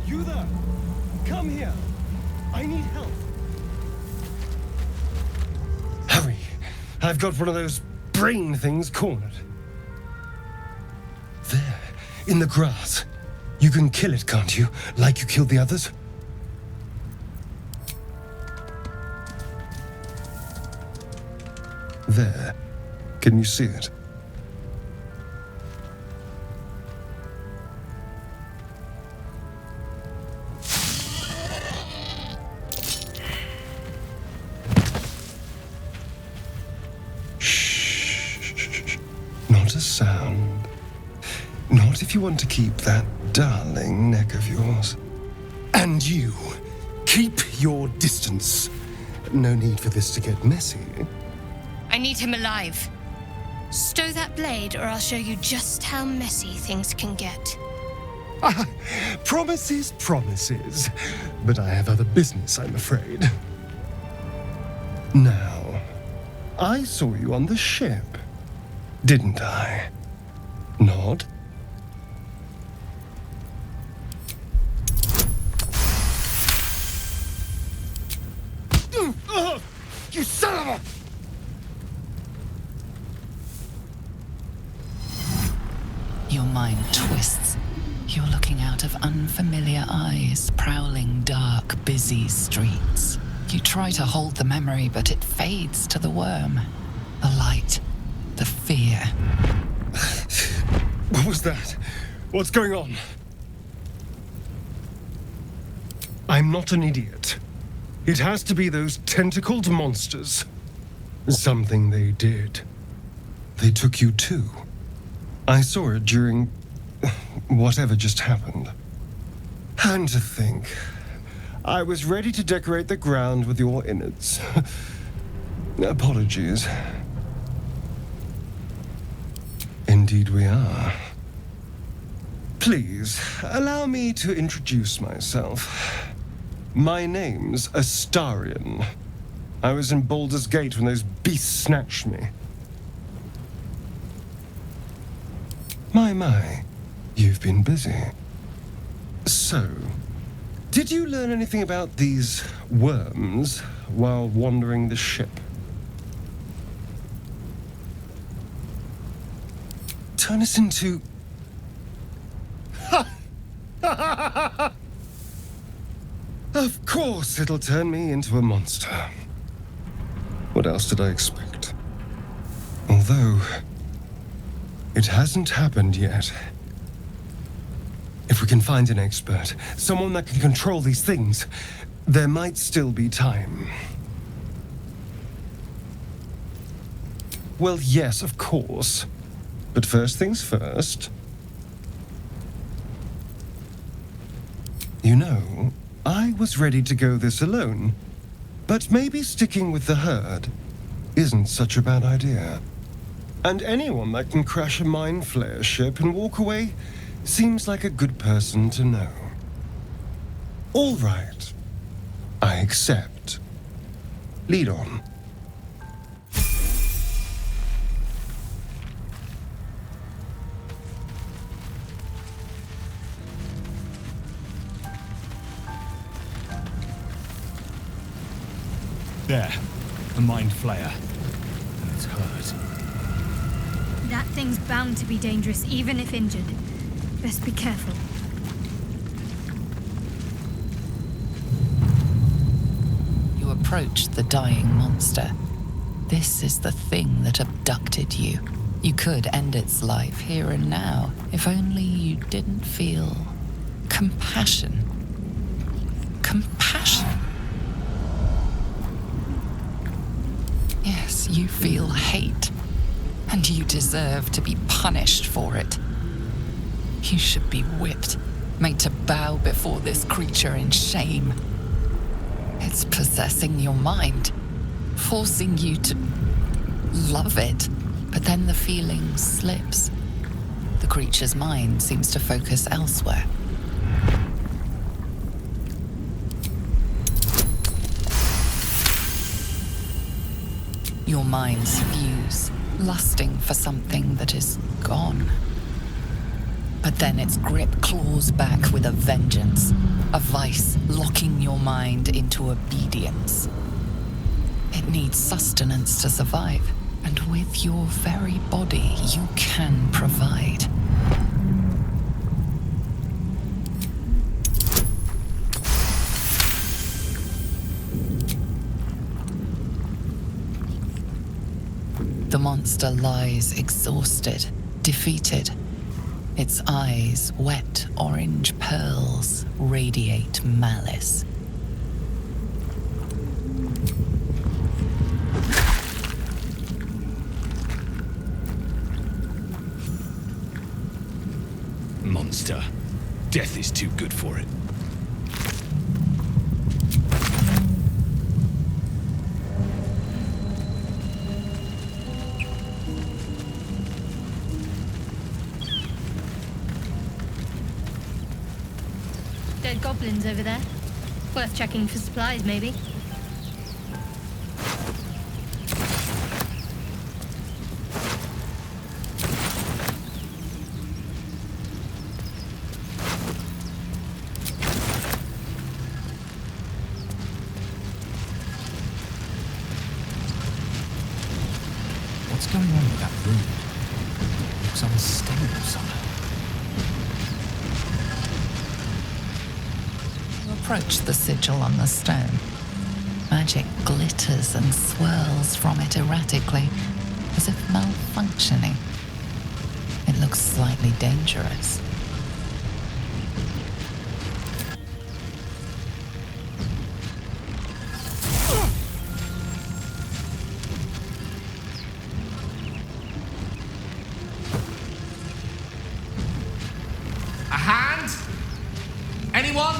You there! Come here! I need help! Hurry! I've got one of those brain things cornered. There, in the grass. You can kill it, can't you? Like you killed the others? There. Can you see it? Shh. Not a sound. Not if you want to keep that darling neck of yours. And you, keep your distance. No need for this to get messy. I need him alive. Stow that blade, or I'll show you just how messy things can get. Promises. But I have other business, I'm afraid. Now, I saw you on the ship, didn't I? Nod? You son of a... Your mind twists. You're looking out of unfamiliar eyes, prowling dark, busy streets. You try to hold the memory, but it fades to the worm. The light. The fear. What was that? What's going on? I'm not an idiot. It has to be those tentacled monsters. Something they did. They took you too. I saw it during whatever just happened. And to think, I was ready to decorate the ground with your innards. Apologies. Indeed we are. Please, allow me to introduce myself. My name's Astarion. I was in Baldur's Gate when those beasts snatched me. My, you've been busy. So, did you learn anything about these worms while wandering the ship? Turn us into... Of course it'll turn me into a monster. What else did I expect? Although, it hasn't happened yet. If we can find an expert, someone that can control these things, there might still be time. Well, yes, of course. But first things first. You know, I was ready to go this alone, but maybe sticking with the herd isn't such a bad idea. And anyone that can crash a mind flayer ship and walk away seems like a good person to know. All right. I accept. Lead on. There. The mind flayer. It's hurt. That thing's bound to be dangerous, even if injured. Best be careful. You approach the dying monster. This is the thing that abducted you. You could end its life here and now, if only you didn't feel compassion. Compassion. Yes, you feel hate, and you deserve to be punished for it. You should be whipped, made to bow before this creature in shame. It's possessing your mind, forcing you to love it, but then the feeling slips. The creature's mind seems to focus elsewhere. Your minds fuse, lusting for something that is gone. But then its grip claws back with a vengeance. A vice locking your mind into obedience. It needs sustenance to survive, and with your very body, you can provide. The monster lies exhausted, defeated. Its eyes, wet orange pearls, radiate malice. Monster. Death is too good for it. Dead goblins over there. Worth checking for supplies, maybe. What's going on with that room? Looks unstable somehow. Approach the sigil on the stone. Magic glitters and swirls from it erratically, as if malfunctioning. It looks slightly dangerous. A hand? Anyone?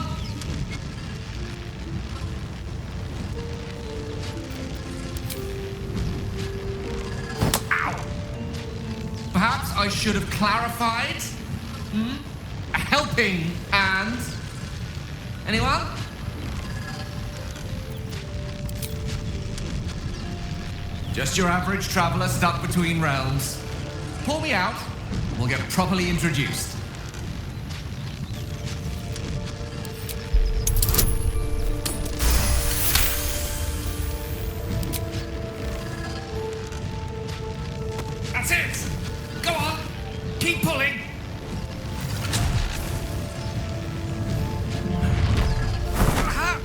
Perhaps I should have clarified? A helping hand? Anyone? Just your average traveler stuck between realms. Pull me out, and we'll get properly introduced. That's it! Go on! Keep pulling! Aha!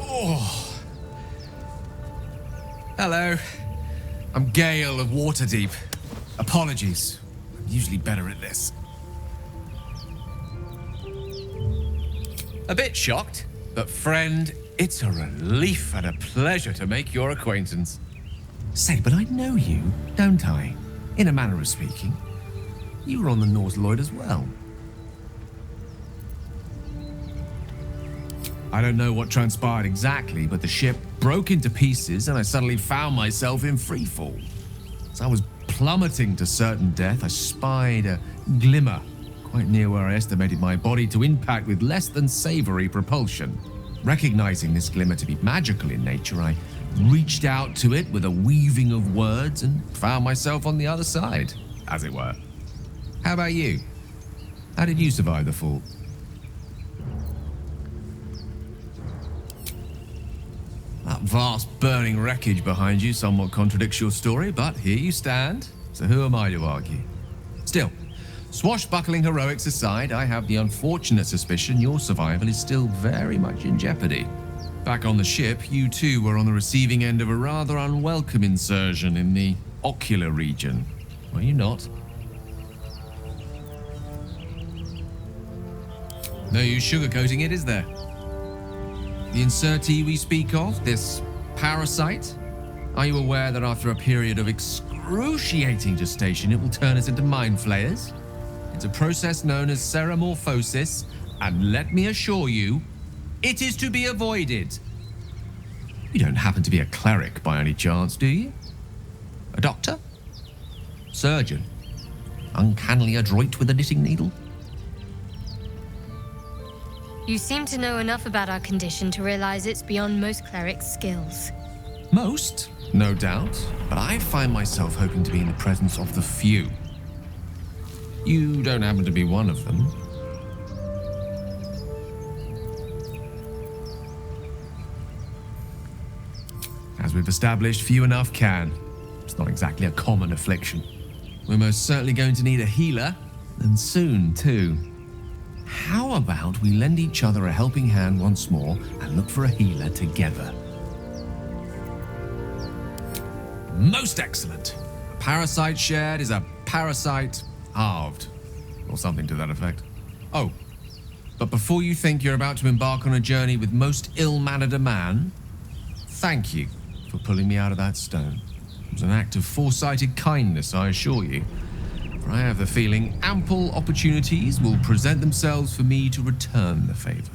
Oh. Hello. I'm Gale of Waterdeep. Apologies. I'm usually better at this. A bit shocked, but friend, it's a relief and a pleasure to make your acquaintance. Say, but I know you, don't I? In a manner of speaking. You were on the North Lloyd as well. I don't know what transpired exactly, but the ship broke into pieces and I suddenly found myself in freefall. As I was plummeting to certain death, I spied a glimmer quite near where I estimated my body to impact with less than savory propulsion. Recognizing this glimmer to be magical in nature, I reached out to it with a weaving of words and found myself on the other side, as it were. How about you? How did you survive the fall? That vast burning wreckage behind you somewhat contradicts your story, but here you stand, so who am I to argue? Still, swashbuckling heroics aside, I have the unfortunate suspicion your survival is still very much in jeopardy. Back on the ship, you too were on the receiving end of a rather unwelcome insursion in the ocular region, were you not? No use sugarcoating it, is there? The insertee we speak of, this parasite, are you aware that after a period of excruciating gestation, it will turn us into mind flayers? It's a process known as ceramorphosis, and let me assure you, it is to be avoided. You don't happen to be a cleric by any chance, do you? A doctor? Surgeon? Uncannily adroit with a knitting needle? You seem to know enough about our condition to realize it's beyond most clerics' skills. Most, no doubt, but I find myself hoping to be in the presence of the few. You don't happen to be one of them. As we've established, few enough can. It's not exactly a common affliction. We're most certainly going to need a healer, and soon, too. How about we lend each other a helping hand once more and look for a healer together? Most excellent. A parasite shared is a parasite halved, or something to that effect. Oh, but before you think you're about to embark on a journey with most ill-mannered a man, thank you for pulling me out of that stone. It was an act of foresighted kindness, I assure you. For I have the feeling ample opportunities will present themselves for me to return the favor.